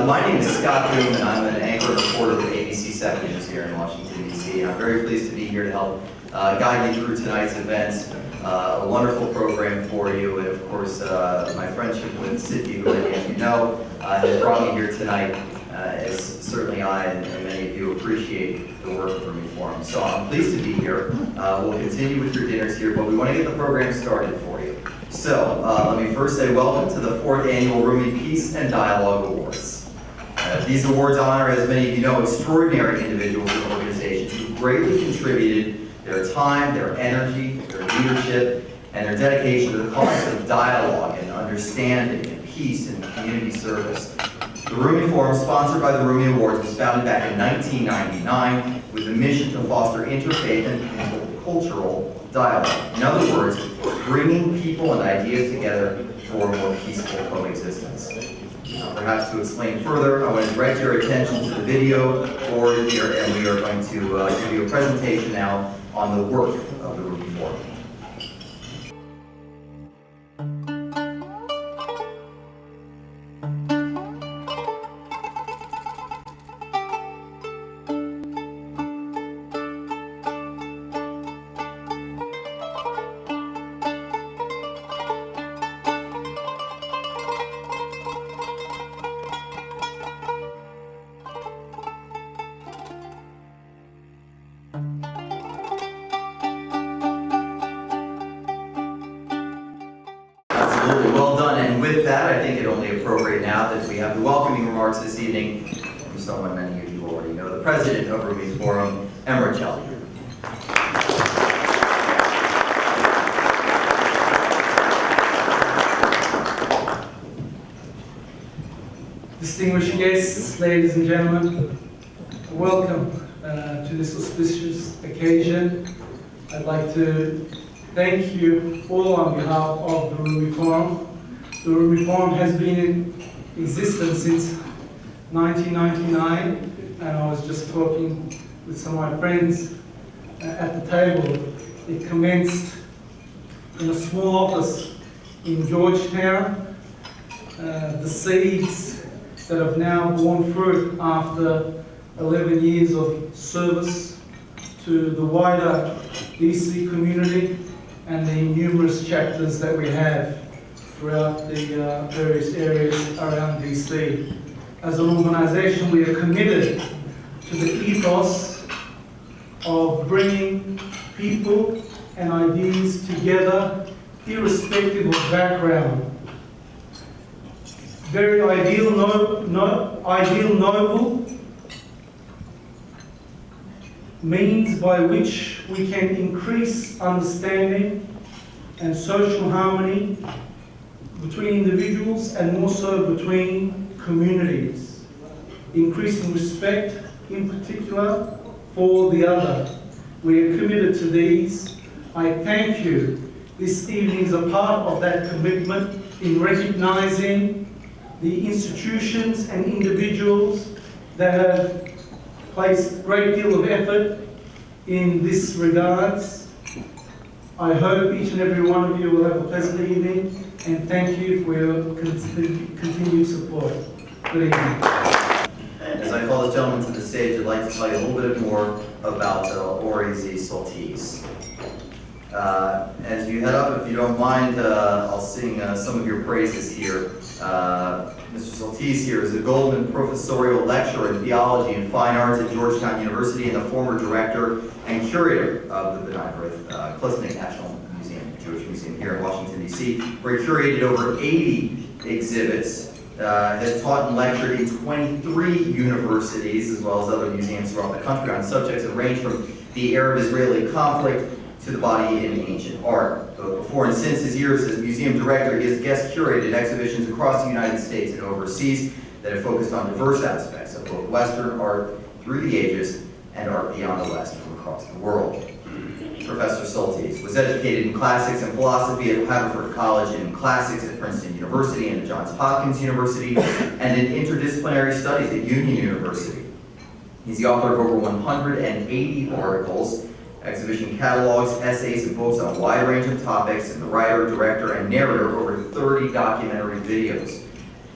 My name is Scott Boone, and I'm an anchor and reporter with ABC 7 News here in Washington, D.C. I'm very pleased to be here to help guide you through tonight's events. A wonderful program for you, and of course, my friendship with Cynthia, who, as you know, has brought me here tonight, as certainly I and many of you appreciate the work of Rumi Forum. So I'm pleased to be here. We'll continue with your dinners here, but we want to get the program started for you. So, let me first say welcome to the 4th Annual Rumi Peace and Dialogue Awards. These awards honor, as many of you know, extraordinary individuals and organizations who greatly contributed their time, their energy, their leadership, and their dedication to the cause of dialogue and understanding and peace and community service. The Rumi Forum, sponsored by the Rumi Awards, was founded back in 1999 with a mission to foster interfaith and intercultural dialogue. In other words, bringing people and ideas together for a more peaceful coexistence. Perhaps to explain further, I want to direct your attention to the video board here, and we are going to give you a presentation now on the work of the Rumi Forum. Absolutely, well done. And with that, I think it only appropriate now that we have the welcoming remarks this evening from someone many of you already know, the president of Rumi Forum, Emma Celli. Distinguished guests, ladies and gentlemen, welcome to this auspicious occasion. I'd like to thank you all on behalf of the Rumi Forum. The Rumi Forum has been in existence since 1999, and I was just talking with some of my friends at the table. It commenced in a small office in Georgetown. The seeds that have now borne fruit after 11 years of service to the wider DC community and the numerous chapters that we have throughout the various areas around DC. As an organization, we are committed to the ethos of bringing people and ideas together, irrespective of background. Very ideal, noble means by which we can increase understanding and social harmony between individuals and more so between communities, increasing respect in particular for the other. We are committed to these. I thank you. This evening is a part of that commitment in recognizing the institutions and individuals that have placed a great deal of effort in this regards. I hope each and every one of you will have a pleasant evening, and thank you for your continued support. Good evening. As I call this gentleman to the stage, I'd like to tell you a little bit more about Awards-2010. As you head up, if you don't mind, I'll sing some of your praises here. Mr. Soltis here is a Goldman Professorial Lecturer in Theology and Fine Arts at Georgetown University and the former director and curator of the Benign Earth Klesnik National Museum, Jewish Museum here in Washington, D.C., where he curated over 80 exhibits, has taught and lectured in 23 universities, as well as other museums throughout the country on subjects that range from the Arab-Israeli conflict to the body in ancient art. Both before and since his years as museum director, he has guest curated exhibitions across the United States and overseas that have focused on diverse aspects of both Western art through the ages and art beyond the West from across the world. Professor Soltis was educated in classics and philosophy at Haverford College, in classics at Princeton University and at Johns Hopkins University, and in interdisciplinary studies at Union University. He's the author of over 180 articles, exhibition catalogs, essays, and books on a wide range of topics, and the writer, director, and narrator of over 30 documentary videos.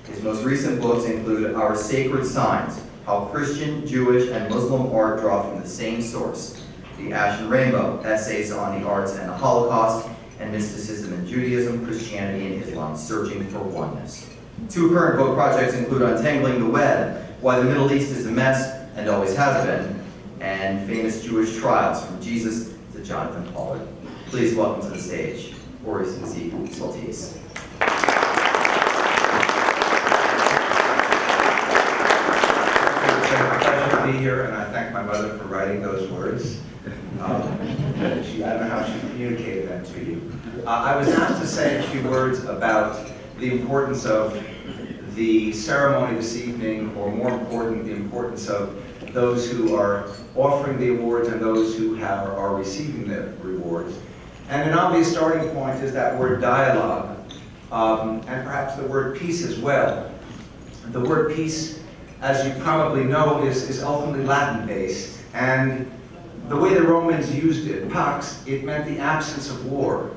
His most recent books include Our Sacred Signs, How Christian, Jewish, and Muslim Art Draw from the Same Source, The Ashen Rainbow, Essays on the Arts and the Holocaust, and Mysticism in Judaism, Christianity, and Islam, Searching for Oneness. Two current book projects include Untangling the Web, Why the Middle East is a Mess and Always Has Been, and Famous Jewish Trials, From Jesus to Jonathan Pollard. Please welcome to the stage, Ori Saltis. It's a pleasure to be here, and I thank my mother for writing those words. I don't know how she communicated that to you. I was asked to say a few words about the importance of the ceremony this evening, or more important, the importance of those who are offering the awards and those who are receiving the rewards. And an obvious starting point is that word dialogue, and perhaps the word peace as well. The word peace, as you probably know, is ultimately Latin-based, and the way the Romans used it, pax, it meant the absence of war.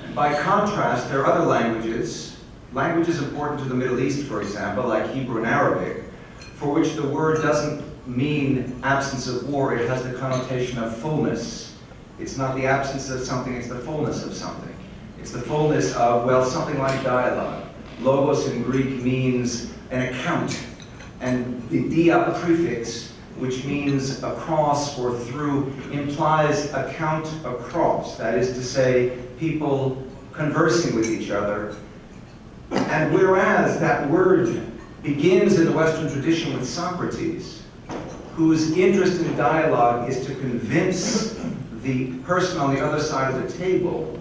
And by contrast, there are other languages important to the Middle East, for example, like Hebrew and Arabic, for which the word doesn't mean absence of war, it has the connotation of fullness. It's not the absence of something, it's the fullness of something. It's the fullness of, well, something like dialogue. Logos in Greek means an account, and the dia prefix, which means across or through, implies account across. That is to say, people conversing with each other. And whereas that word begins in the Western tradition with Socrates, whose interest in dialogue is to convince the person on the other side of the table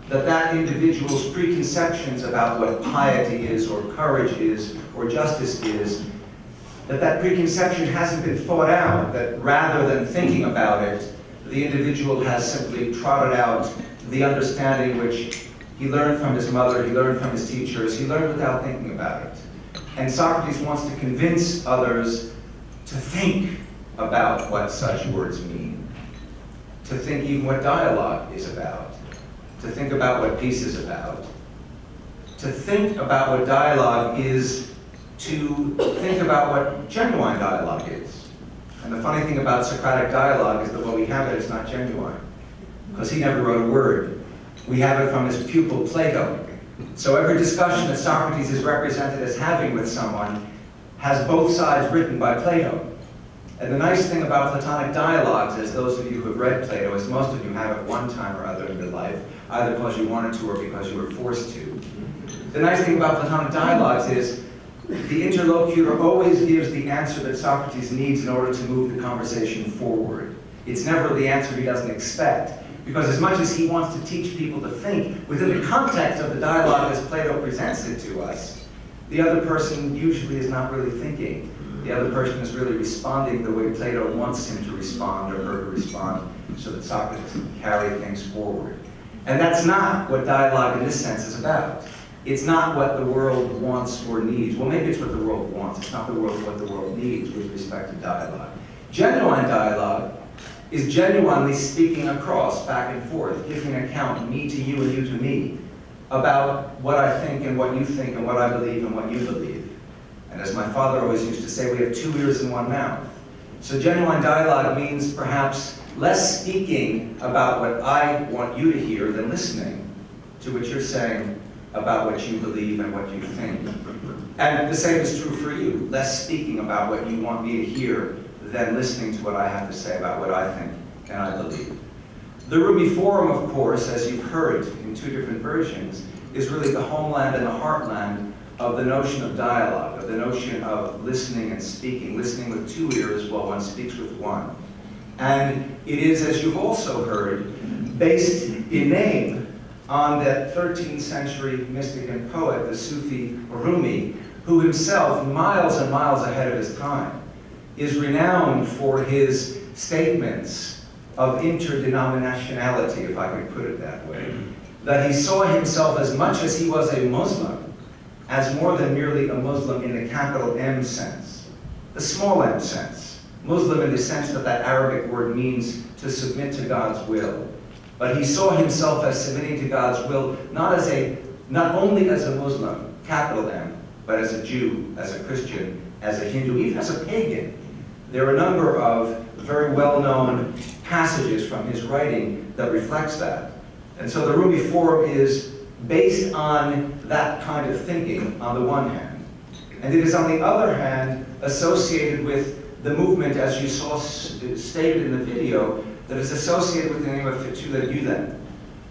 that that individual's preconceptions about what piety is, or courage is, or justice is, that preconception hasn't been thought out, that rather than thinking about it, the individual has simply trotted out the understanding which he learned from his mother, he learned from his teachers, he learned without thinking about it. And Socrates wants to convince others to think about what such words mean, to think even what dialogue is about, to think about what peace is about, to think about what dialogue is, to think about what genuine dialogue is. And the funny thing about Socratic dialogue is that when we have it, it's not genuine, because he never wrote a word. We have it from his pupil Plato. So every discussion that Socrates is represented as having with someone has both sides written by Plato. And the nice thing about Platonic dialogues, as those of you who have read Plato, is most of you have at one time or other in your life, either because you wanted to or because you were forced to. The nice thing about Platonic dialogues is the interlocutor always gives the answer that Socrates needs in order to move the conversation forward. It's never the answer he doesn't expect, because as much as he wants to teach people to think within the context of the dialogue as Plato presents it to us, the other person usually is not really thinking. The other person is really responding the way Plato wants him to respond, or her to respond, so that Socrates can carry things forward. And that's not what dialogue in this sense is about. It's not what the world wants or needs. Well, maybe it's what the world wants. It's not what the world needs with respect to dialogue. Genuine dialogue is genuinely speaking across, back and forth, giving an account, me to you and you to me, about what I think and what you think and what I believe and what you believe. And as my father always used to say, we have 2 ears and 1 mouth. So genuine dialogue means perhaps less speaking about what I want you to hear than listening to what you're saying about what you believe and what you think. And the same is true for you. Less speaking about what you want me to hear than listening to what I have to say about what I think and I believe. The Rumi Forum, of course, as you've heard in 2 different versions, is really the homeland and the heartland of the notion of dialogue, of the notion of listening and speaking, listening with 2 ears while one speaks with 1. And it is, as you've also heard, based in name on that 13th century mystic and poet, the Sufi Rumi, who himself, miles and miles ahead of his time, is renowned for his statements of interdenominationality, if I could put it that way. That he saw himself, as much as he was a Muslim, as more than merely a Muslim in the capital M sense, the small m sense. Muslim in the sense that that Arabic word means to submit to God's will. But he saw himself as submitting to God's will, not only as a Muslim, capital M, but as a Jew, as a Christian, as a Hindu, even as a pagan. There are a number of very well-known passages from his writing that reflects that. And so the Rumi Forum is based on that kind of thinking on the one hand. And it is on the other hand associated with the movement, as you saw stated in the video, that is associated with the name of Fethullah Gülen,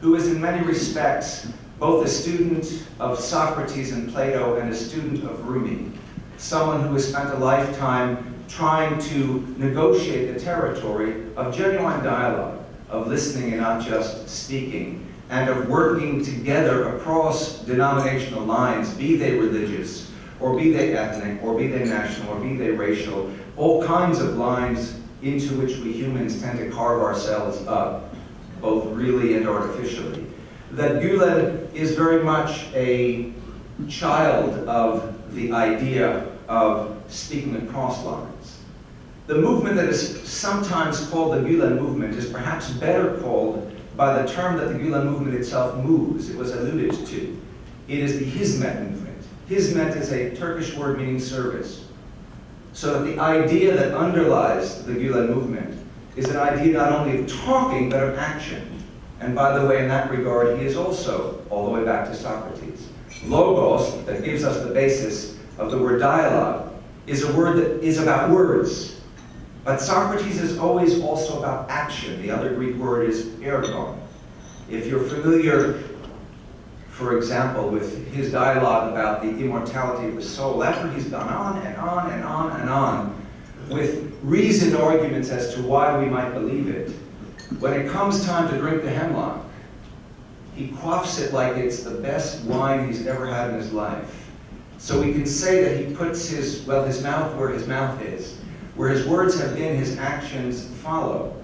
who is in many respects both a student of Socrates and Plato and a student of Rumi, someone who has spent a lifetime trying to negotiate the territory of genuine dialogue, of listening and not just speaking, and of working together across denominational lines, be they religious, or be they ethnic, or be they national, or be they racial, all kinds of lines into which we humans tend to carve ourselves up, both really and artificially. That Gülen is very much a child of the idea of speaking across lines. The movement that is sometimes called the Gülen movement is perhaps better called by the term that the Gülen movement itself moves. It was alluded to. It is the Hizmet movement. Hizmet is a Turkish word meaning service. So that the idea that underlies the Gülen movement is an idea not only of talking, but of action. And by the way, in that regard, he is also all the way back to Socrates. Logos, that gives us the basis of the word dialogue, is a word that is about words. But Socrates is always also about action. The other Greek word is ergon. If you're familiar, for example, with his dialogue about the immortality of the soul, after he's gone on and on and on and on, with reasoned arguments as to why we might believe it, when it comes time to drink the hemlock, he quaffs it like it's the best wine he's ever had in his life. So we can say that he puts his mouth where his mouth is. Where his words have been, his actions follow.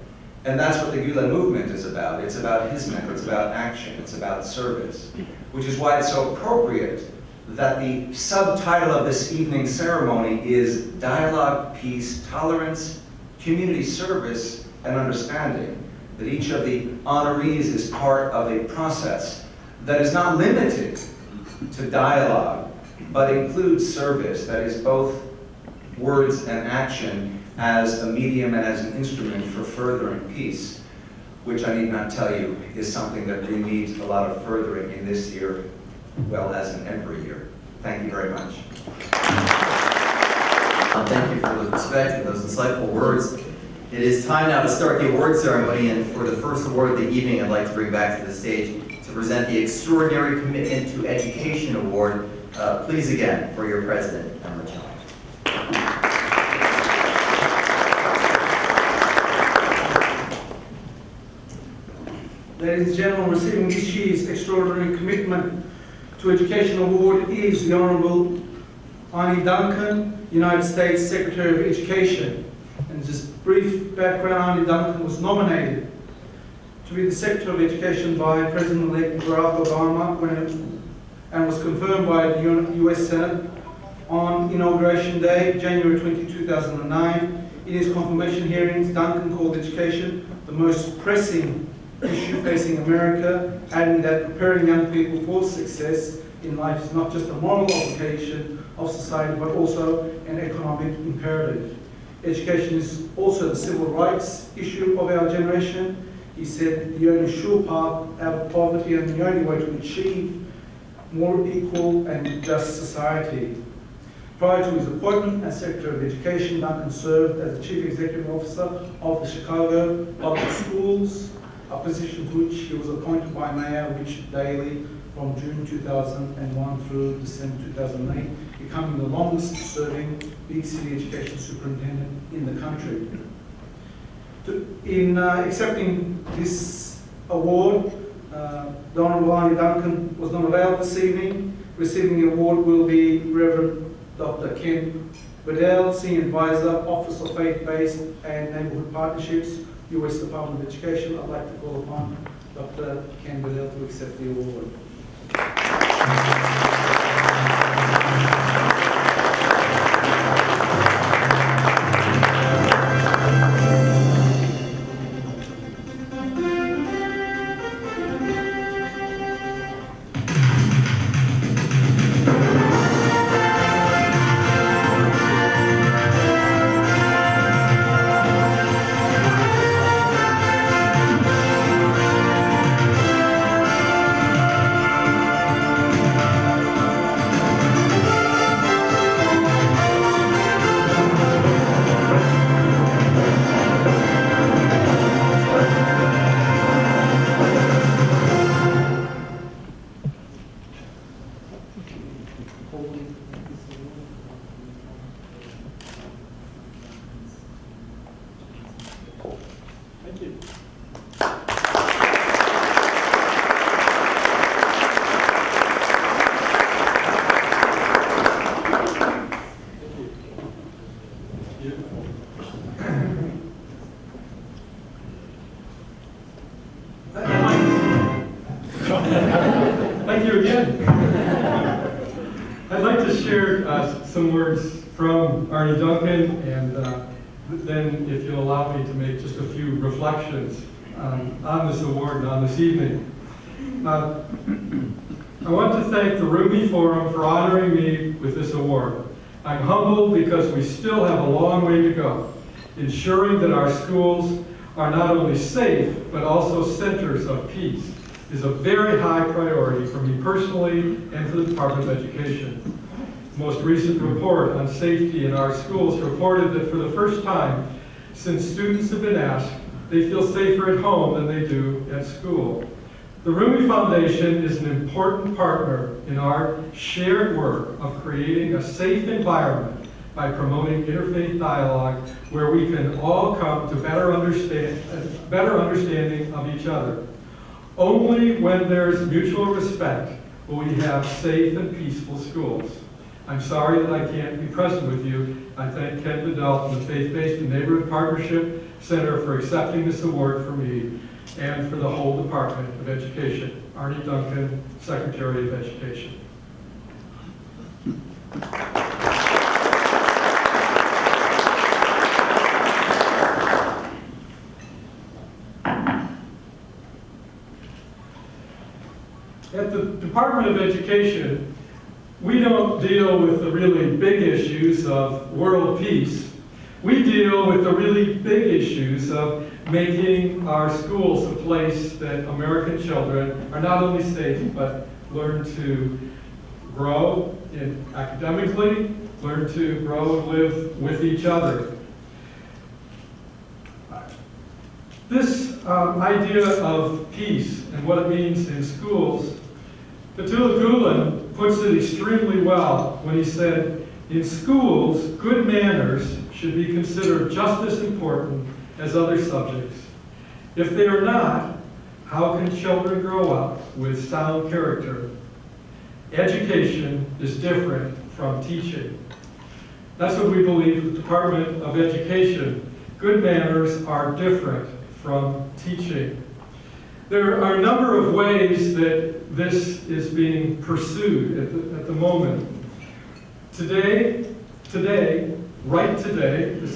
And that's what the Gülen movement is about. It's about hizmet, it's about action, it's about service. Which is why it's so appropriate that the subtitle of this evening's ceremony is Dialogue, Peace, Tolerance, Community Service, and Understanding. That each of the honorees is part of a process that is not limited to dialogue, but includes service, that is both words and action as a medium and as an instrument for furthering peace, which I need not tell you is something that really needs a lot of furthering in this year, well as in every year. Thank you very much. Thank you for the respect and those insightful words. It is time now to start the award ceremony, and for the first award of the evening, I'd like to bring back to the stage to present the Extraordinary Commitment to Education Award. Please again, for your president, Emma Chong. Ladies and gentlemen, receiving this year's Extraordinary Commitment to Education Award is the Honourable Arnie Duncan, United States Secretary of Education. And just brief background, Arnie Duncan was nominated to be the Secretary of Education by President-elect Barack Obama and was confirmed by the US Senate on Inauguration Day, January 20, 2009. In his confirmation hearings, Duncan called education the most pressing issue facing America, adding that preparing young people for success in life is not just a moral obligation of society, but also an economic imperative. Education is also the civil rights issue of our generation. He said the only sure path out of poverty and the only way to achieve more equal and just society. Prior to his appointment as Secretary of Education, Duncan served as the Chief Executive Officer of the Chicago Public Schools, a position to which he was appointed by Mayor Richard Daley from June 2001 through December 2008, becoming the longest-serving big city education superintendent in the country. In accepting this award, the Honourable Arnie Duncan was not available this evening. Receiving the award will be Reverend Dr. Ken Bedell, Senior Advisor, Office of Faith-Based and Neighbourhood Partnerships, U.S. Department of Education. I'd like to call upon Dr. Ken Bedell to accept the award. Thank you again. I'd like to share some words from Arnie Duncan, and then if you'll allow me to make just a few reflections on this award and on this evening. I want to thank the Rumi Forum for honoring me with this award. I'm humbled because we still have a long way to go, ensuring that our schools are not only safe, but also centers of peace is a very high priority for me personally and for the Department of Education. The most recent report on safety in our schools reported that for the first time since students have been asked, they feel safer at home than they do at school. The Rumi Foundation is an important partner in our shared work of creating a safe environment by promoting interfaith dialogue where we can all come to better understanding of each other. Only when there's mutual respect will we have safe and peaceful schools. I'm sorry that I can't be present with you. I thank Ken Bedell from the Faith-Based and Neighborhood Partnership Center for accepting this award for me and for the whole Department of Education. Arnie Duncan, Secretary of Education. At the Department of Education, we don't deal with the really big issues of world peace. We deal with the really big issues of making our schools a place that American children are not only safe, but learn to grow academically, learn to grow and live with each other. This idea of peace and what it means in schools, Petula Gulen puts it extremely well when he said, in schools, good manners should be considered just as important as other subjects. If they are not, how can children grow up with sound character? Education is different from teaching. That's what we believe at the Department of Education. Good manners are different from teaching. There are a number of ways that this is being pursued at the moment. Today, this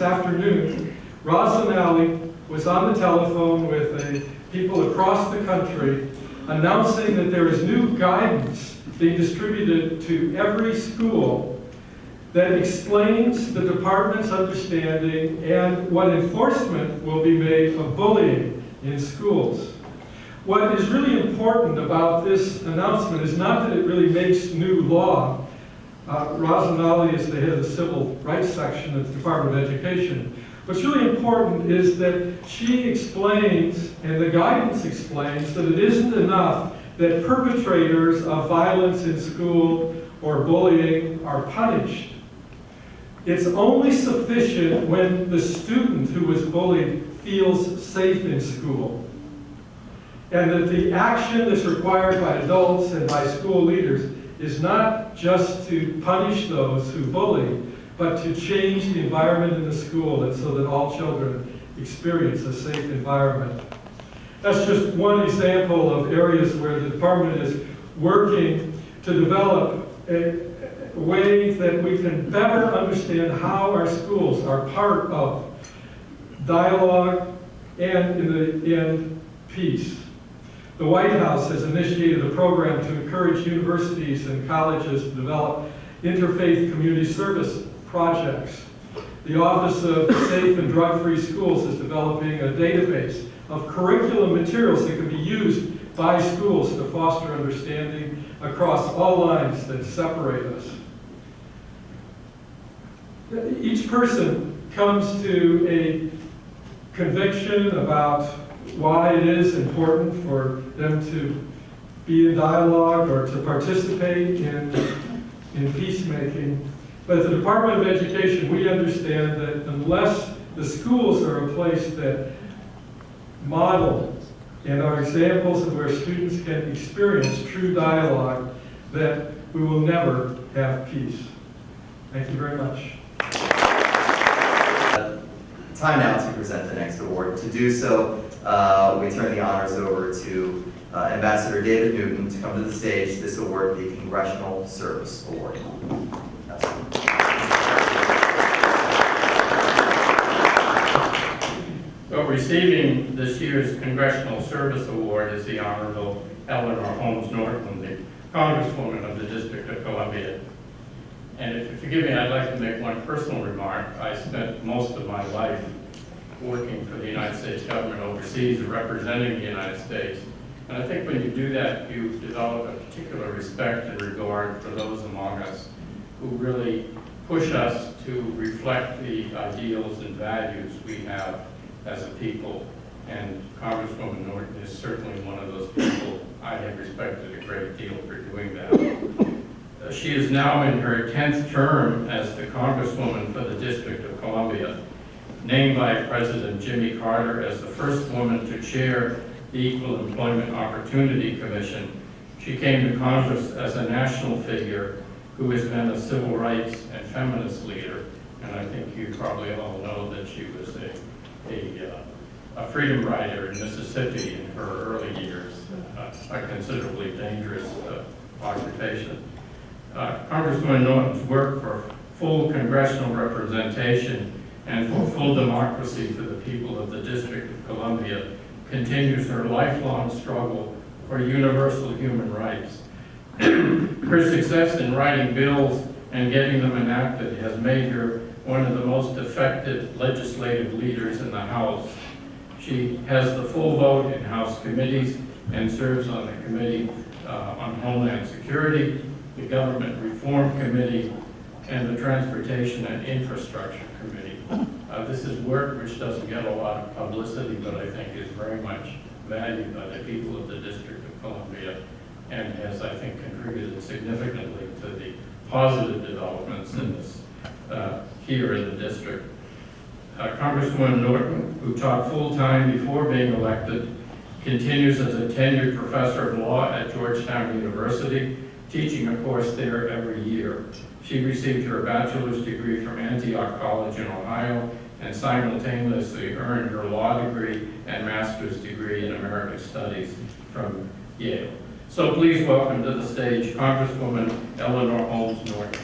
afternoon, Roslyn Alley was on the telephone with people across the country announcing that there is new guidance being distributed to every school that explains the department's understanding and what enforcement will be made of bullying in schools. What is really important about this announcement is not that it really makes new law. Roslyn Alley is the head of the Civil Rights Section of the Department of Education. What's really important is that she explains, and the guidance explains, that it isn't enough that perpetrators of violence in school or bullying are punished. It's only sufficient when the student who was bullied feels safe in school. And that the action that's required by adults and by school leaders is not just to punish those who bully, but to change the environment in the school and so that all children experience a safe environment. That's just one example of areas where the department is working to develop a way that we can better understand how our schools are part of dialogue and, in the end, peace. The White House has initiated a program to encourage universities and colleges to develop interfaith community service projects. The Office of Safe and Drug-Free Schools is developing a database of curriculum materials that can be used by schools to foster understanding across all lines that separate us. Each person comes to a conviction about why it is important for them to be in dialogue or to participate in peacemaking. But at the Department of Education, we understand that unless the schools are a place that model and are examples of where students can experience true dialogue, that we will never have peace. Thank you very much. Time now to present the next award. To do so, we turn the honors over to Ambassador David Newton to come to the stage. This award, the Congressional Service Award. Well, receiving this year's Congressional Service Award is the Honorable Eleanor Holmes Norton, the Congresswoman of the District of Columbia. And if you forgive me, I'd like to make one personal remark. I spent most of my life working for the United States government overseas, representing the United States. And I think when you do that, you develop a particular respect and regard for those among us who really push us to reflect the ideals and values we have as a people. And Congresswoman Norton is certainly one of those people. I have respected a great deal for doing that. She is now in her 10th term as the Congresswoman for the District of Columbia, named by President Jimmy Carter as the first woman to chair the Equal Employment Opportunity Commission. She came to Congress as a national figure who has been a civil rights and feminist leader. And I think you probably all know that she was a freedom rider in Mississippi in her early years, a considerably dangerous occupation. Congresswoman Norton's work for full congressional representation and for full democracy for the people of the District of Columbia continues her lifelong struggle for universal human rights. Her success in writing bills and getting them enacted has made her one of the most effective legislative leaders in the House. She has the full vote in House committees and serves on the Committee on Homeland Security, the Government Reform Committee, and the Transportation and Infrastructure Committee. This is work which doesn't get a lot of publicity, but I think is very much valued by the people of the District of Columbia, and has, I think, contributed significantly to the positive developments in this here in the district. Congresswoman Norton, who taught full-time before being elected, continues as a tenured professor of law at Georgetown University, teaching a course there every year. She received her bachelor's degree from Antioch College in Ohio and simultaneously earned her law degree and master's degree in American Studies from Yale. So please welcome to the stage Congresswoman Eleanor Holmes Norton.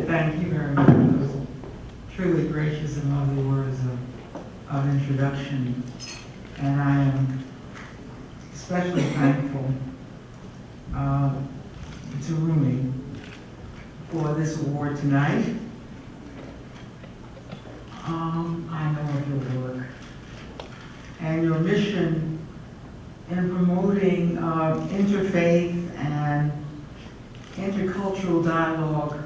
Thank you very much for those truly gracious and lovely words of introduction. And I am especially thankful to Rumi for this award tonight. I know of your work and your mission in promoting interfaith and intercultural dialogue.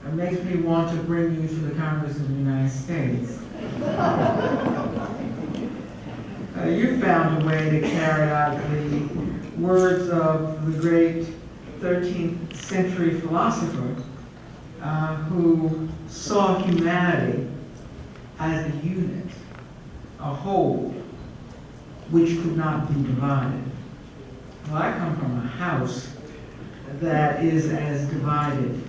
It makes me want to bring you to the Congress of the United States. You found a way to carry out the words of the great 13th century philosopher who saw humanity as a unit, a whole, which could not be divided. Well, I come from a house that is as divided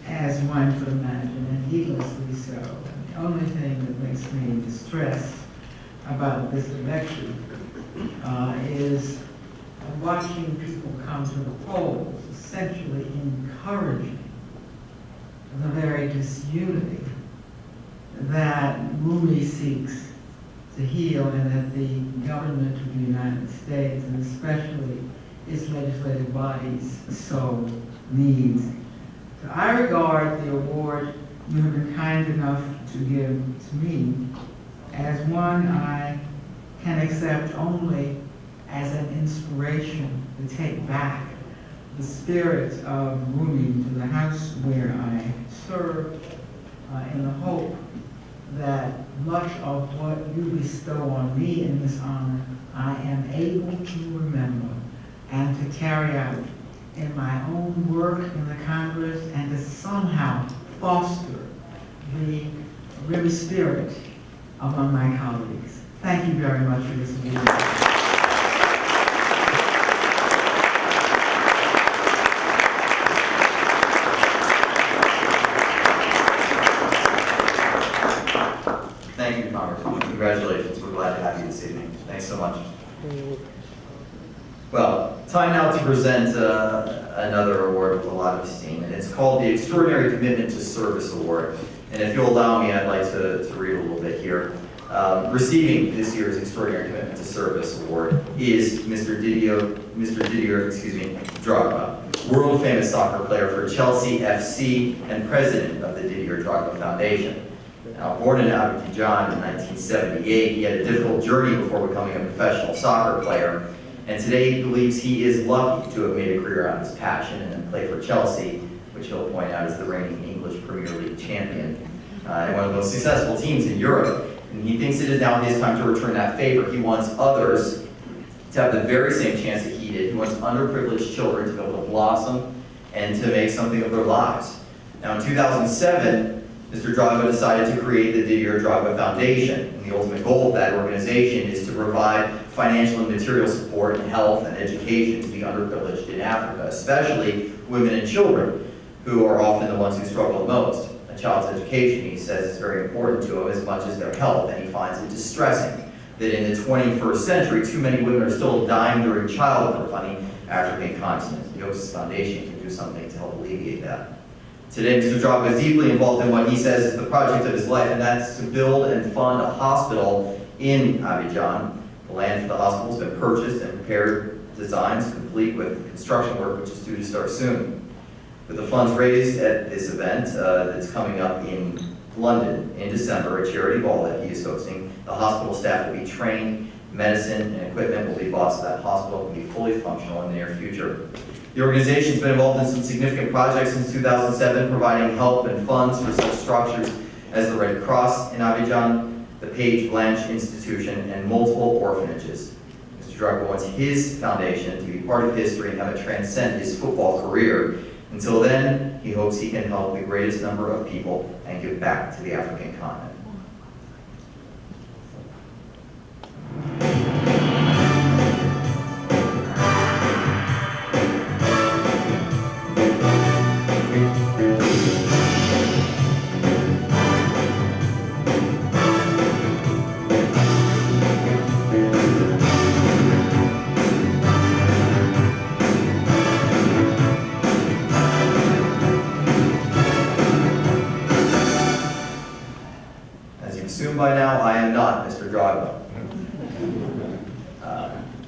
as one could imagine, and needlessly so. And the only thing that makes me distressed about this election is watching people come to the polls, essentially encouraging the very disunity that Rumi seeks to heal, and that the government of the United States, and especially its legislative bodies, so needs. So I regard the award you have been kind enough to give to me as one I can accept only as an inspiration to take back the spirit of Rumi to the house where I serve, in the hope that much of what you bestow on me in this honor, I am able to remember and to carry out in my own work in the Congress, and to somehow foster the Rumi spirit among my colleagues. Thank you very much for this meeting. Thank you, Congressman. Congratulations. We're glad to have you this evening. Thanks so much. Well, time now to present another award with a lot of esteem, and it's called the Extraordinary Commitment to Service Award. And if you'll allow me, I'd like to read a little bit here. Receiving this year's Extraordinary Commitment to Service Award is Mr. Didier Drogba, world-famous soccer player for Chelsea FC and president of the Didier Drogba Foundation. Now, born in Abidjan in 1978, he had a difficult journey before becoming a professional soccer player, and today he believes he is lucky to have made a career out of his passion and play for Chelsea, which he'll point out is the reigning English Premier League champion, and one of the most successful teams in Europe. And he thinks it is now his time to return that favor. He wants others to have the very same chance that he did. He wants underprivileged children to be able to blossom and to make something of their lives. Now, in 2007, Mr. Drogba decided to create the Didier Drogba Foundation. And the ultimate goal of that organization is to provide financial and material support in health and education to the underprivileged in Africa, especially women and children, who are often the ones who struggle the most. A child's education, he says, is very important to him as much as their health, and he finds it distressing that in the 21st century, too many women are still dying during childbirth on the African continent. He hopes his foundation can do something to help alleviate that. Today, Mr. Drogba is deeply involved in what he says is the project of his life, and that's to build and fund a hospital in Abidjan. The land for the hospital has been purchased and prepared, designs complete with construction work, which is due to start soon. With the funds raised at this event that's coming up in London in December, a charity ball that he is hosting, the hospital staff will be trained, medicine and equipment will be bought so that hospital can be fully functional in the near future. The organization's been involved in some significant projects since 2007, providing help and funds for such structures as the Red Cross in Abidjan, the Page Blanche Institution, and multiple orphanages. Mr. Drogba wants his foundation to be part of history and have it transcend his football career. Until then, he hopes he can help the greatest number of people and give back to the African continent. By now, I am not Mr. Drogba.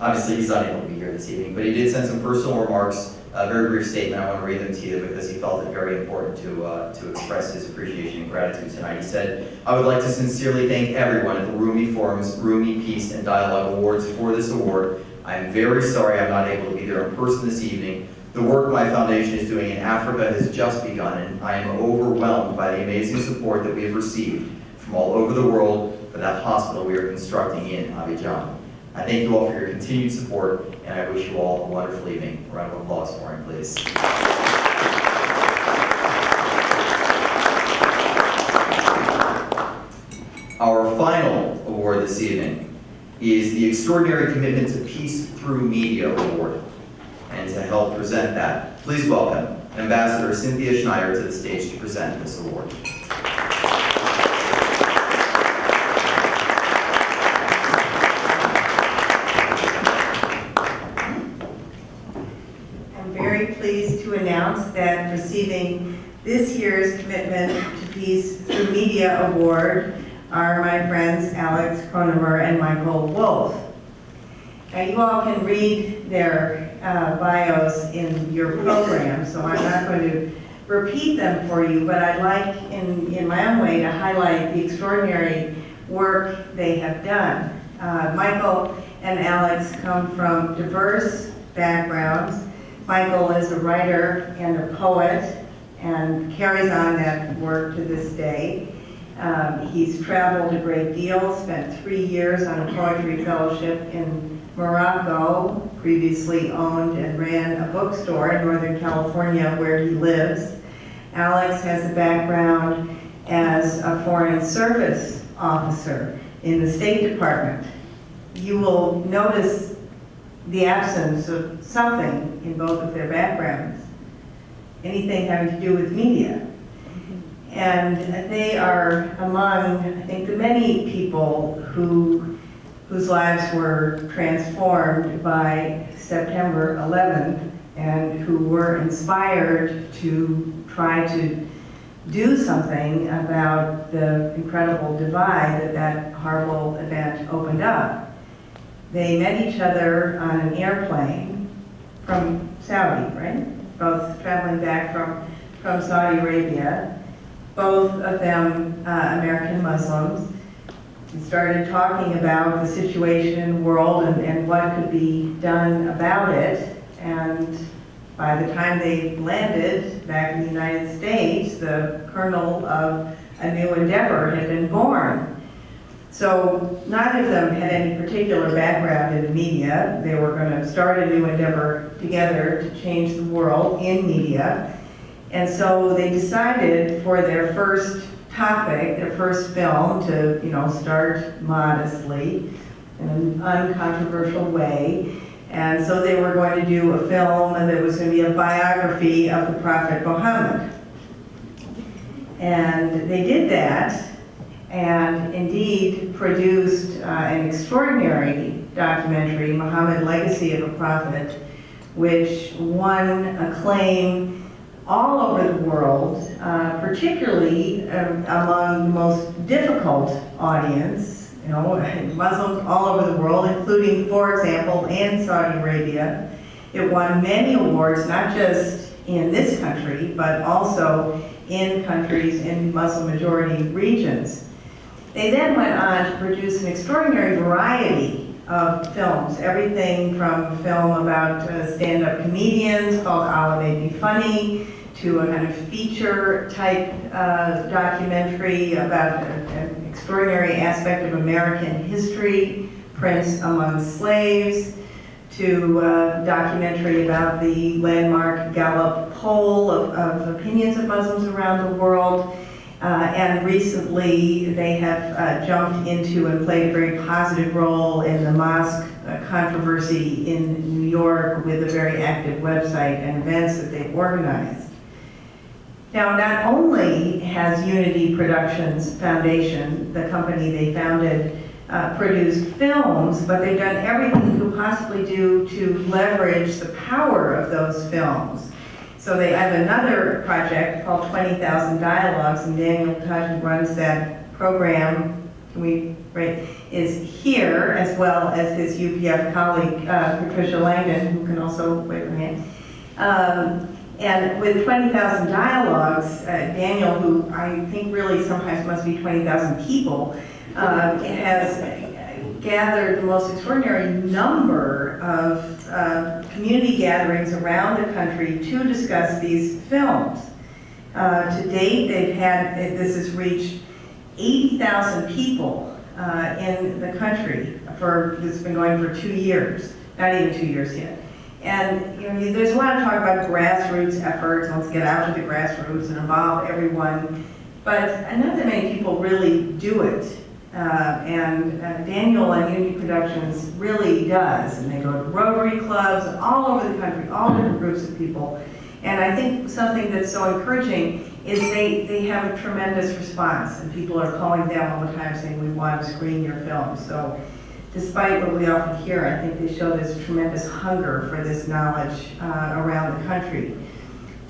Obviously, he's unable to be here this evening, but he did send some personal remarks, a very brief statement. I want to read them to you because he felt it very important to express his appreciation and gratitude tonight. He said, "I would like to sincerely thank everyone at the Rumi Forum's Rumi Peace and Dialogue Awards for this award. I am very sorry I'm not able to be there in person this evening. The work my foundation is doing in Africa has just begun, and I am overwhelmed by the amazing support that we have received from all over the world for that hospital we are constructing in Abidjan. I thank you all for your continued support, and I wish you all a wonderful evening." A round of applause for him, please. Our final award this evening is the Extraordinary Commitment to Peace Through Media Award. And to help present that, please welcome Ambassador Cynthia Schneider to the stage to present this award. Pleased to announce that receiving this year's Commitment to Peace Through Media Award are my friends Alex Kronemer and Michael Wolf. Now you all can read their bios in your program, so I'm not going to repeat them for you, but I'd like in my own way to highlight the extraordinary work they have done. Michael and Alex come from diverse backgrounds. Michael is a writer and a poet and carries on that work to this day. He's traveled a great deal, spent 3 years on a poetry fellowship in Morocco, previously owned and ran a bookstore in Northern California where he lives. Alex has a background as a Foreign Service officer in the State Department. You will notice the absence of something in both of their backgrounds, anything having to do with media. And they are among, I think, the many people whose lives were transformed by September 11th and who were inspired to try to do something about the incredible divide that that horrible event opened up. They met each other on an airplane from Saudi, right? Both traveling back from Saudi Arabia. Both of them American Muslims. We started talking about the situation in the world and what could be done about it. And by the time they landed back in the United States, the kernel of a new endeavor had been born. So neither of them had any particular background in the media. They were going to start a new endeavor together to change the world in media. And so they decided for their first topic, their first film, to start modestly in an uncontroversial way. And so they were going to do a film and there was going to be a biography of the Prophet Muhammad. And they did that and indeed produced an extraordinary documentary, Muhammad, Legacy of a Prophet, which won acclaim all over the world, particularly among the most difficult audience, Muslims all over the world, including, for example, in Saudi Arabia. It won many awards, not just in this country, but also in countries in Muslim-majority regions. They then went on to produce an extraordinary variety of films, everything from a film about stand-up comedians called Allah Made Me Funny, to a kind of feature-type documentary about an extraordinary aspect of American history, Prince Among Slaves, to a documentary about the landmark Gallup poll of opinions of Muslims around the world. And recently, they have jumped into and played a very positive role in the mosque controversy in New York with a very active website and events that they've organized. Now, not only has Unity Productions Foundation, the company they founded, produced films, but they've done everything you could possibly do to leverage the power of those films. So they have another project called 20,000 Dialogues, and Daniel Taj runs that program, is here, as well as his UPF colleague, Patricia Langdon, who can also wave her hand. And with 20,000 Dialogues, Daniel, who I think really sometimes must be 20,000 people, has gathered the most extraordinary number of community gatherings around the country to discuss these films. To date, they've had, this has reached 80,000 people in the country. It's been going for 2 years, not even 2 years yet. And there's a lot of talk about grassroots efforts. Let's get out to the grassroots and involve everyone. But not that many people really do it. And Daniel and Unity Productions really does. And they go to Rotary clubs all over the country, all different groups of people. And I think something that's so encouraging is they have a tremendous response. And people are calling them all the time saying, we want to screen your film. So despite what we often hear, I think they show this tremendous hunger for this knowledge around the country.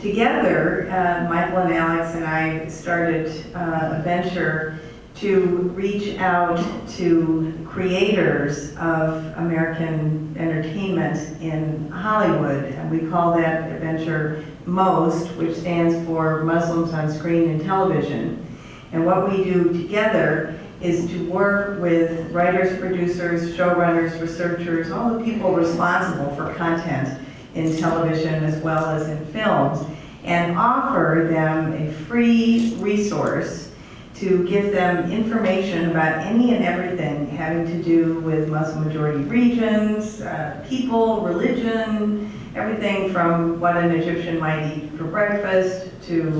Together, Michael and Alex and I started a venture to reach out to creators of American entertainment in Hollywood. And we call that venture MOST, which stands for Muslims on Screen and Television. And what we do together is to work with writers, producers, showrunners, researchers, all the people responsible for content in television as well as in films, and offer them a free resource to give them information about any and everything having to do with Muslim majority regions, people, religion, everything from what an Egyptian might eat for breakfast to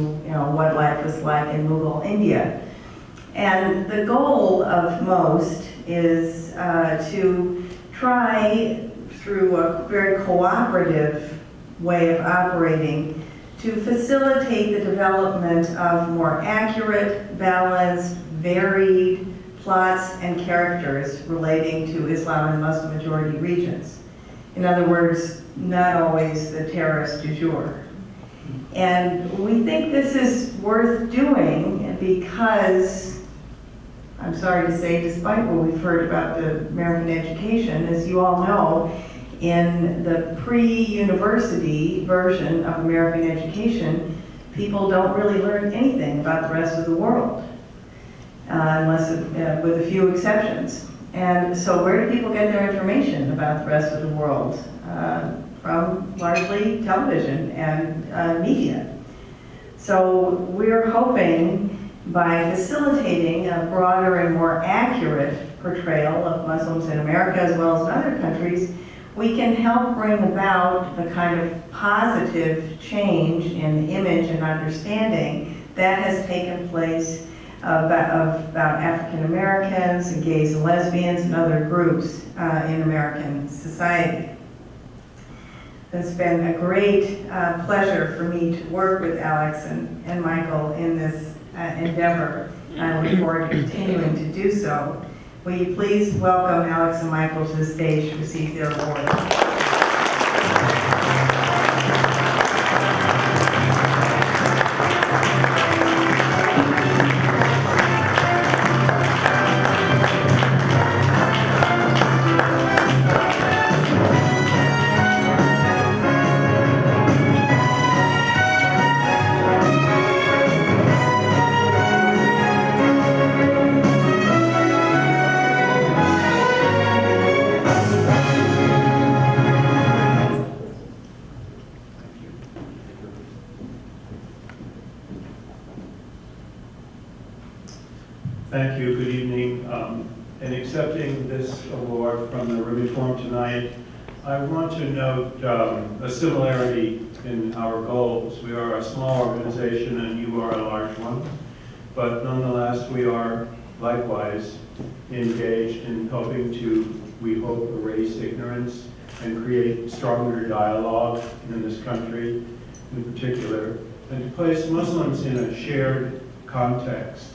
what life was like in Mughal India. And the goal of most is to try, through a very cooperative way of operating, to facilitate the development of more accurate, balanced, varied plots and characters relating to Islam and Muslim majority regions. In other words, not always the terrorist du jour. And we think this is worth doing because, I'm sorry to say, despite what we've heard about the American education, as you all know, in the pre-university version of American education, people don't really learn anything about the rest of the world, unless with a few exceptions. And so where do people get their information about the rest of the world? From largely television and media. So we're hoping by facilitating a broader and more accurate portrayal of Muslims in America as well as in other countries, we can help bring about the kind of positive change in image and understanding that has taken place about African Americans and gays and lesbians and other groups in American society. It's been a great pleasure for me to work with Alex and Michael in this endeavor. I look forward to continuing to do so. Will you please welcome Alex and Michael to the stage to receive their award. Thank you. Good evening. In accepting this award from the Rumi Forum tonight, I want to note a similarity in our goals. We are a small organization and you are a large one, but nonetheless we are likewise engaged in helping to, we hope, erase ignorance and create stronger dialogue in this country in particular, and to place Muslims in a shared context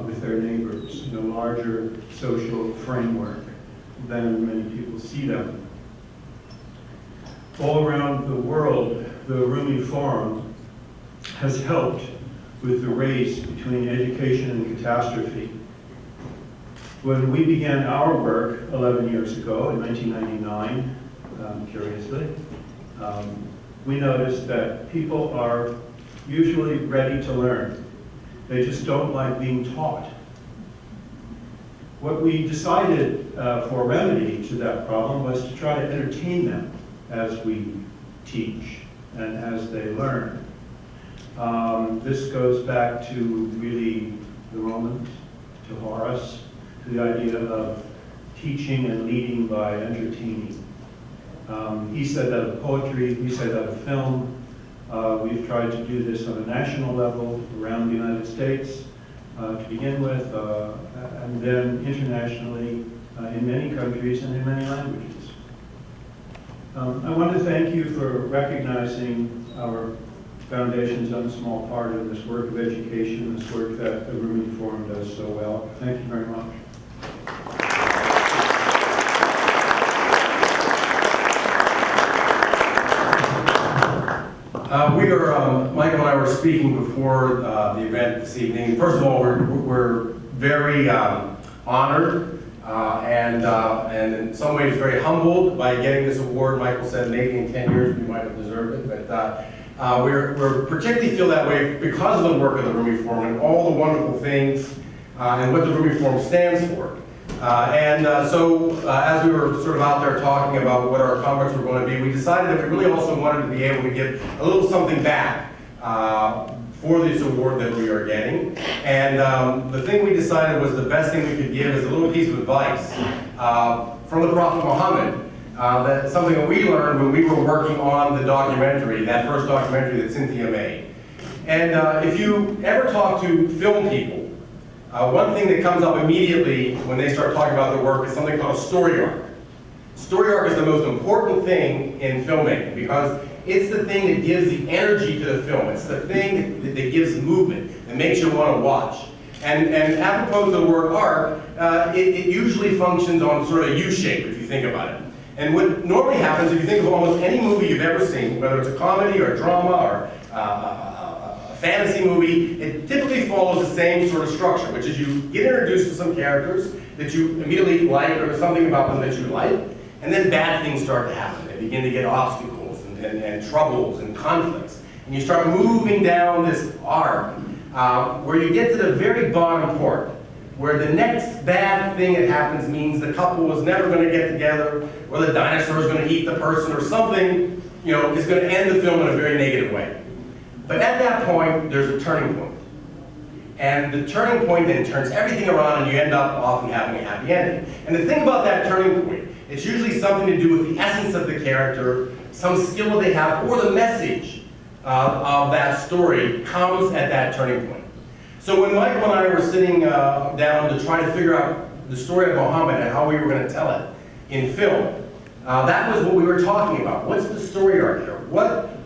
with their neighbors, in a larger social framework than many people see them. All around the world, the Rumi Forum has helped with the race between education and catastrophe. When we began our work 11 years ago, in 1999, curiously, we noticed that people are usually ready to learn. They just don't like being taught. What we decided for a remedy to that problem was to try to entertain them as we teach and as they learn. This goes back to really the Romans, to Horace, to the idea of teaching and leading by entertaining. He said that of poetry, we said that of film. We've tried to do this on a national level around the United States to begin with, and then internationally in many countries and in many languages. I want to thank you for recognizing our Foundation's done a small part in this work of education, this work that the Rumi Forum does so well. Thank you very much. Michael and I were speaking before the event this evening. First of all, we're very honored and in some ways very humbled by getting this award. Michael said maybe in 10 years we might have deserved it, but we're particularly feel that way because of the work of the Rumi Forum and all the wonderful things and what the Rumi Forum stands for. As we were sort of out there talking about what our conference were going to be, we decided that we really also wanted to be able to give a little something back for this award that we are getting. And the thing we decided was the best thing we could give is a little piece of advice from the Prophet Muhammad. That's something that we learned when we were working on the documentary, that first documentary that Cynthia made. And if you ever talk to film people, one thing that comes up immediately when they start talking about their work is something called a story arc. Story arc is the most important thing in filmmaking because it's the thing that gives the energy to the film. It's the thing that gives movement, that makes you want to watch. And apropos to the word arc, it usually functions on sort of a U shape if you think about it. And what normally happens, if you think of almost any movie you've ever seen, whether it's a comedy or a drama or a fantasy movie, it typically follows the same sort of structure, which is you get introduced to some characters that you immediately like, or there's something about them that you like, and then bad things start to happen. They begin to get obstacles and troubles and conflicts. And you start moving down this arc where you get to the very bottom part, where the next bad thing that happens means the couple was never going to get together, or the dinosaur is going to eat the person, or something, is going to end the film in a very negative way. But at that point, there's a turning point. And the turning point then turns everything around, and you end up often having a happy ending. And the thing about that turning point, it's usually something to do with the essence of the character, some skill they have, or the message of that story comes at that turning point. So when Michael and I were sitting down to try to figure out the story of Muhammad and how we were going to tell it in film, that was what we were talking about. What's the story arc here?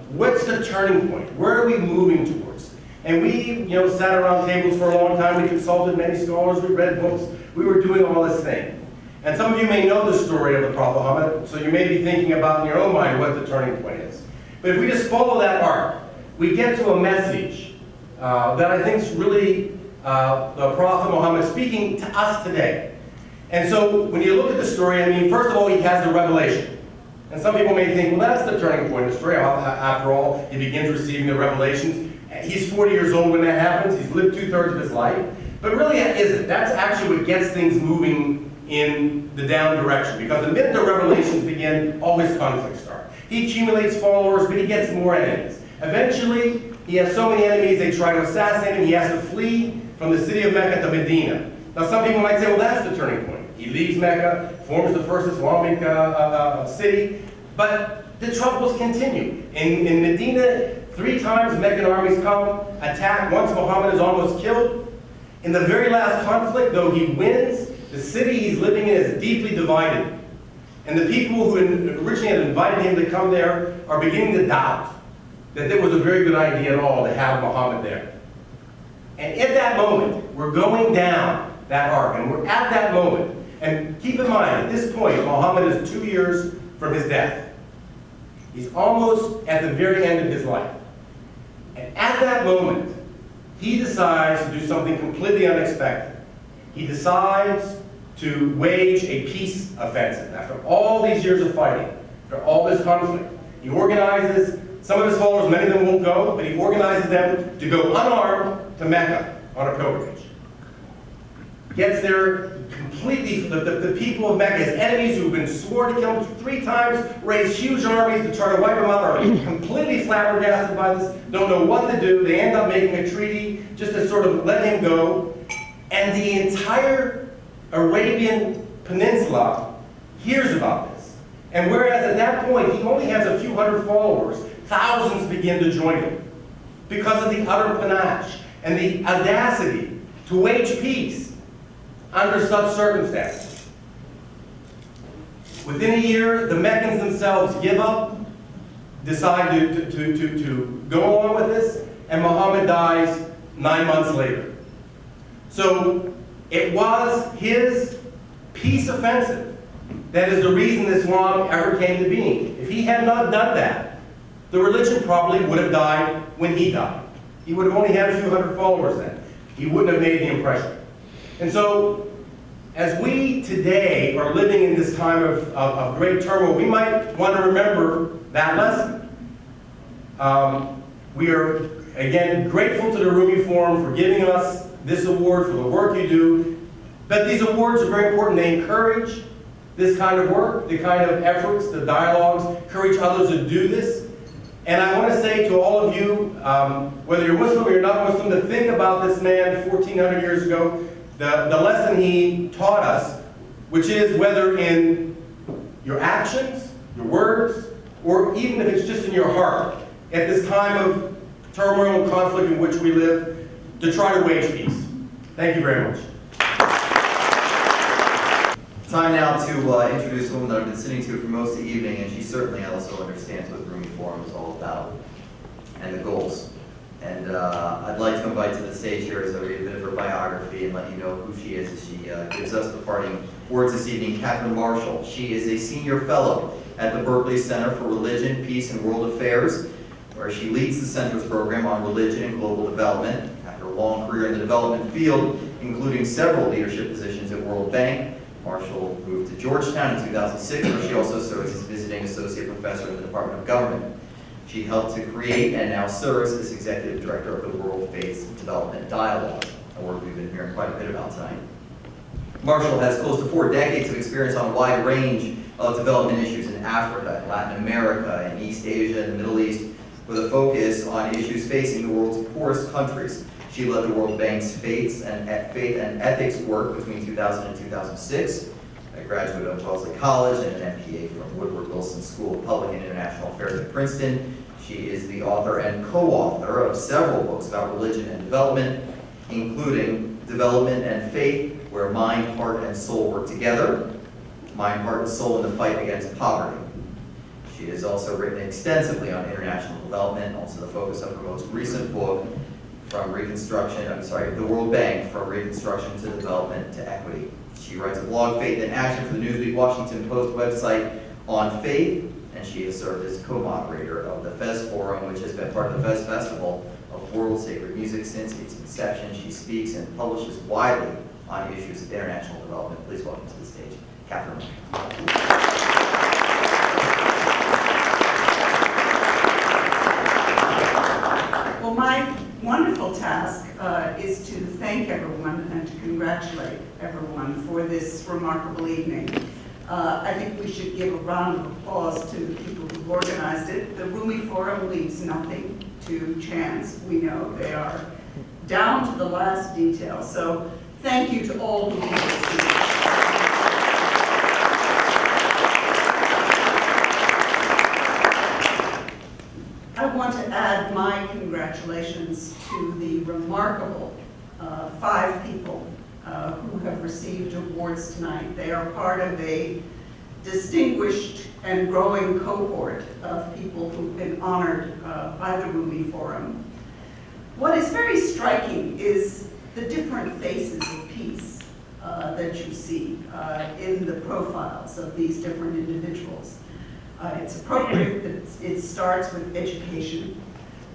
What's the turning point? Where are we moving towards? And we, sat around tables for a long time. We consulted many scholars. We read books. We were doing all this thing. And some of you may know the story of the Prophet Muhammad, so you may be thinking about in your own mind what the turning point is. But if we just follow that arc, we get to a message that I think is really the Prophet Muhammad speaking to us today. And so when you look at the story, first of all, he has the revelation. And some people may think, well, that's the turning point of the story. After all, he begins receiving the revelations. He's 40 years old when that happens. He's lived 2/3 of his life. But really, that isn't. That's actually what gets things moving in the down direction. Because the minute the revelations begin, all his conflicts start. He accumulates followers, but he gets more enemies. Eventually, he has so many enemies, they try to assassinate him. He has to flee from the city of Mecca to Medina. Now, some people might say, well, that's the turning point. He leaves Mecca, forms the first Islamic city, but the troubles continue. In Medina, 3 times Meccan armies come, attack. Once Muhammad is almost killed. In the very last conflict, though he wins, the city he's living in is deeply divided. And the people who originally had invited him to come there are beginning to doubt that it was a very good idea at all to have Muhammad there. And at that moment, we're going down that arc, and we're at that moment. And keep in mind, at this point, Muhammad is 2 years from his death. He's almost at the very end of his life. And at that moment, he decides to do something completely unexpected. He decides to wage a peace offensive. After all these years of fighting, after all this conflict, he organizes, some of his followers, many of them won't go, but he organizes them to go unarmed to Mecca on a pilgrimage. Gets there completely, the people of Mecca, his enemies who've been sworn to kill him 3 times, raise huge armies to try to wipe him out, are completely flabbergasted by this, don't know what to do. They end up making a treaty just to sort of let him go. And the entire Arabian Peninsula hears about this. And whereas at that point he only has a few hundred followers, thousands begin to join him because of the utter panache and the audacity to wage peace under such circumstances. Within a year, the Meccans themselves give up, decide to go along with this, and Muhammad dies 9 months later. So it was his peace offensive that is the reason Islam ever came to being. If he had not done that, the religion probably would have died when he died. He would have only had a few hundred followers then. He wouldn't have made the impression. And so, as we today are living in this time of great turmoil, we might want to remember that lesson. We are, again, grateful to the Rumi Forum for giving us this award for the work you do. But these awards are very important. They encourage this kind of work, the kind of efforts, the dialogues, encourage others to do this. And I want to say to all of you, whether you're Muslim or you're not Muslim, to think about this man 1,400 years ago, the lesson he taught us, which is whether in your actions, your words, or even if it's just in your heart, at this time of turmoil and conflict in which we live, to try to wage peace. Thank you very much. Time now to introduce a woman that I've been sitting to for most of the evening, and she certainly also understands what Rumi Forum is all about, and the goals. And I'd like to invite to the stage here as I read a bit of her biography and let you know who she is as she gives us the parting words this evening. Catherine Marshall. She is a senior fellow at the Berkeley Center for Religion, Peace, and World Affairs, where she leads the center's program on religion and global development. After a long career in the development field, including several leadership positions at World Bank, Marshall moved to Georgetown in 2006, where she also serves as visiting associate professor in the Department of Government. She helped to create and now serves as executive director of the World Faiths Development Dialogue, a work we've been hearing quite a bit about tonight. Marshall has close to 4 decades of experience on a wide range of development issues in Africa, Latin America, and East Asia and the Middle East, with a focus on issues facing the world's poorest countries. She led the World Bank's faith and ethics work between 2000 and 2006, a graduate of Wellesley College and an MPA from Woodward Wilson School of Public and International Affairs at Princeton. She is the author and co-author of several books about religion and development, including Development and Faith, Where Mind, Heart, and Soul Work Together, Mind, Heart, and Soul in the Fight Against Poverty. She has also written extensively on international development, also the focus of her most recent book, The World Bank, From Reconstruction to Development to Equity. She writes a blog, Faith in Action, for the Newsweek Washington Post website on faith, and she has served as co-moderator of the Fez Forum, which has been part of the Fez Festival of World Sacred Music since its inception. She speaks and publishes widely on issues of international development. Please welcome to the stage, Catherine. Well, my wonderful task is to thank everyone and to congratulate everyone for this remarkable evening. I think we should give a round of applause to the people who organized it. The Rumi Forum leaves nothing to chance. We know they are down to the last detail. So thank you to all who participated. I want to add my congratulations to the remarkable 5 people who have received awards tonight. They are part of a distinguished and growing cohort of people who've been honored by the Rumi Forum. What is very striking is the different faces of peace that you see in the profiles of these different individuals. It's appropriate that it starts with education,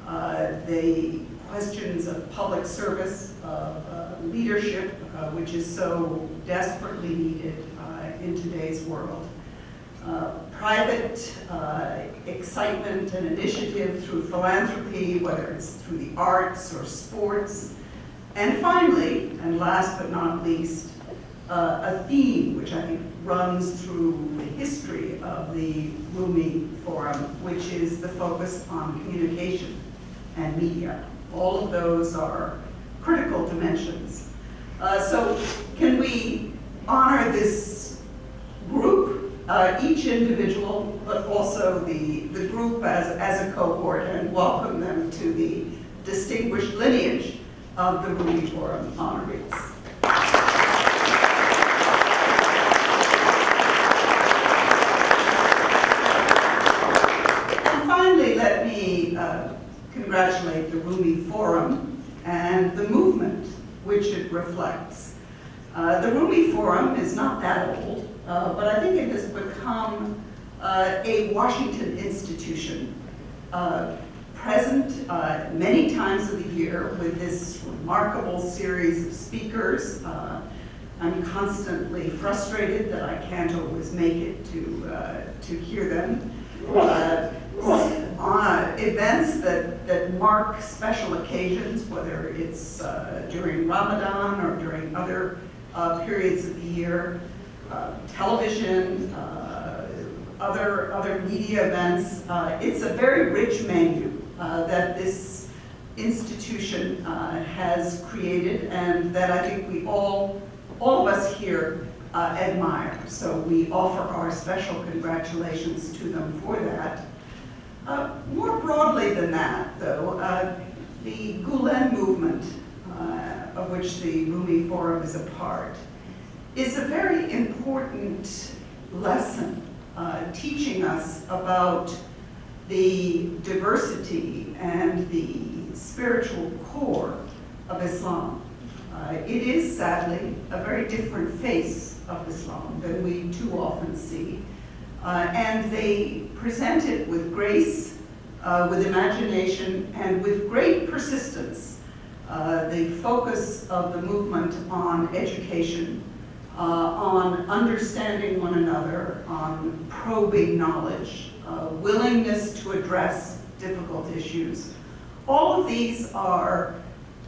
the questions of public service, of leadership, which is so desperately needed in today's world. Private excitement and initiative through philanthropy, whether it's through the arts or sports. And finally, and last but not least, a theme which I think runs through the history of the Rumi Forum, which is the focus on communication and media. All of those are critical dimensions. So can we honor this group, each individual, but also the group as a cohort, and welcome them to the distinguished lineage of the Rumi Forum honorees. Let me congratulate the Rumi Forum and the movement which it reflects. The Rumi Forum is not that old, but I think it has become a Washington institution, present many times of the year with this remarkable series of speakers. I'm constantly frustrated that I can't always make it to hear them. Events that that mark special occasions, whether it's during Ramadan or during other periods of the year, television, other media events. It's a very rich menu that this institution has created, and that I think we all of us here admire. So we offer our special congratulations to them for that. More broadly than that, though, the Gulen movement, of which the Rumi Forum is a part, is a very important lesson, teaching us about the diversity and the spiritual core of Islam. It is, sadly, a very different face of Islam than we too often see. And they present it with grace, with imagination, and with great persistence. The focus of the movement on education, on understanding one another, on probing knowledge, willingness to address difficult issues. All of these are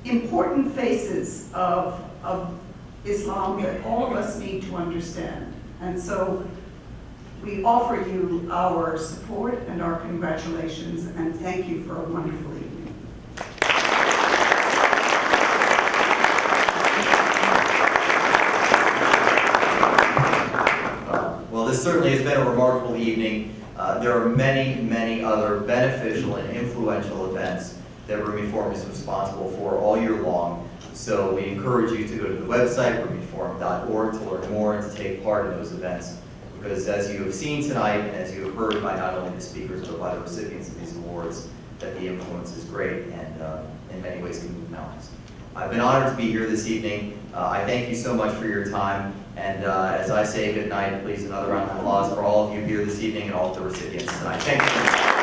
important faces of Islam that all of us need to understand. And so we offer you our support and our congratulations, and thank you for a wonderful evening. Well, this certainly has been a remarkable evening. There are many, many other beneficial and influential events that Rumi Forum is responsible for all year long. So we encourage you to go to the website, rumiforum.org, to learn more and to take part in those events. Because as you have seen tonight, and as you have heard by not only the speakers, but by the recipients of these awards, that the influence is great and in many ways can move mountains. I've been honored to be here this evening. I thank you so much for your time. And as I say good night, please another round of applause for all of you here this evening and all of the recipients tonight. Thank you.